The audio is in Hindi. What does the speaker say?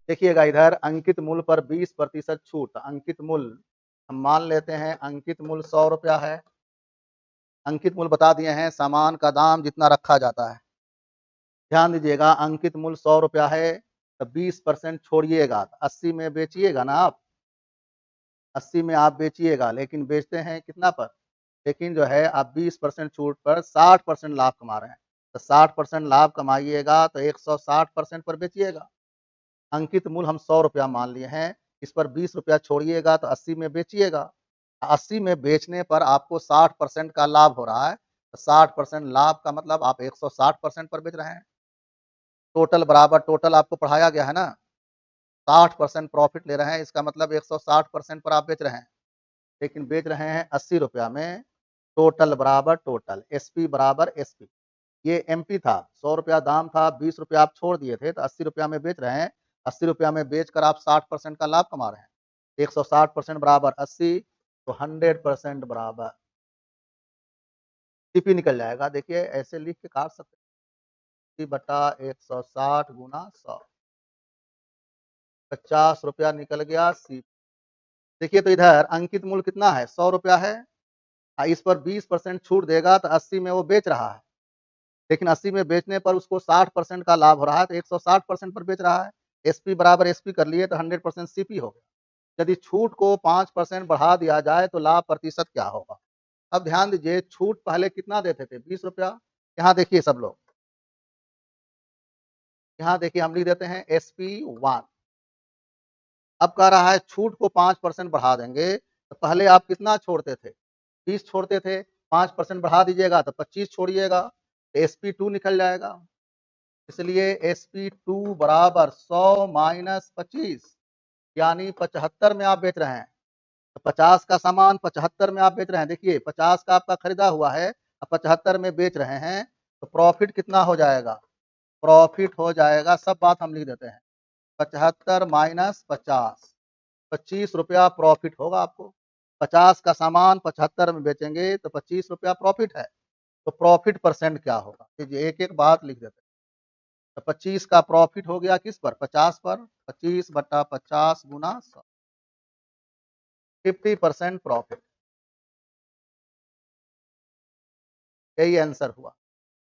देखिएगा इधर अंकित मूल्य पर 20% छूट। अंकित मूल्य हम मान लेते हैं अंकित मूल्य 100 रुपया है। अंकित मूल्य बता दिए हैं, सामान का दाम जितना रखा जाता है। ध्यान दीजिएगा अंकित मूल्य 100 रुपया है तो 20% छोड़िएगा, 80 में बेचिएगा ना आप, 80 में आप बेचिएगा, लेकिन बेचते हैं कितना पर, लेकिन जो है आप 20% छूट पर 60% लाभ कमा रहे हैं, तो 60% लाभ कमाइएगा तो 160% पर बेचिएगा। अंकित मूल्य हम 100 रुपया मान लिए हैं, इस पर 20 रुपया छोड़िएगा तो 80 में बेचिएगा। 80 में बेचने पर आपको 60% का लाभ हो रहा है, तो 60% लाभ का मतलब आप 160% पर बेच रहे हैं। टोटल बराबर टोटल आपको पढ़ाया गया है ना, 60% प्रॉफिट ले रहे हैं, इसका मतलब 160% पर आप बेच रहे हैं, लेकिन बेच रहे हैं 80 रुपया में। टोटल बराबर टोटल, एसपी बराबर एसपी। ये एमपी था, 100 रुपया दाम था, 20 रुपया आप छोड़ दिए थे, तो 80 रुपया में बेच रहे हैं। 80 रुपया में बेचकर आप 60% का लाभ कमा रहे हैं। 160% बराबर 80, तो 100% बराबर सीपी निकल जाएगा। देखिए ऐसे लिख के काट सकते हैं, 80/160 गुना 100, 50 रुपया निकल गया सीपी। देखिए तो इधर अंकित मूल्य कितना है, 100 रुपया है। इस पर 20% छूट देगा तो 80 में वो बेच रहा है, लेकिन 80 में बेचने पर उसको 60% का लाभ हो रहा है, तो 160% पर बेच रहा है। एसपी बराबर एसपी कर लिए तो 100% सीपी हो गया। यदि छूट को 5% बढ़ा दिया जाए तो लाभ प्रतिशत क्या होगा। अब ध्यान दीजिए, छूट पहले कितना देते थे, 20 रुपया। यहाँ देखिए सब लोग, यहाँ देखिए हम लिख देते हैं SP1। अब कह रहा है छूट को 5% बढ़ा देंगे, तो पहले आप कितना छोड़ते थे, 20 छोड़ते थे, 5% बढ़ा दीजिएगा तो 25 छोड़िएगा, तो SP2 निकल जाएगा। इसलिए SP2 बराबर 100 माइनस 25, यानी 75 में आप बेच रहे हैं। तो 50 का सामान 75 में आप बेच रहे हैं। देखिए 50 का आपका खरीदा हुआ है, अब 75 में बेच रहे हैं, तो प्रॉफिट कितना हो जाएगा, प्रॉफिट हो जाएगा, सब बात हम लिख देते हैं, 75 माइनस 50, 25 रुपया प्रॉफिट होगा आपको। 50 का सामान 75 में बेचेंगे तो 25 रुपया प्रॉफिट है। तो प्रॉफिट परसेंट क्या होगा, एक एक बात लिख देते हैं। तो 25 का प्रॉफिट हो गया किस पर, 50 पर, 25/50 गुना 100, 50% प्रॉफिट। यही आंसर हुआ।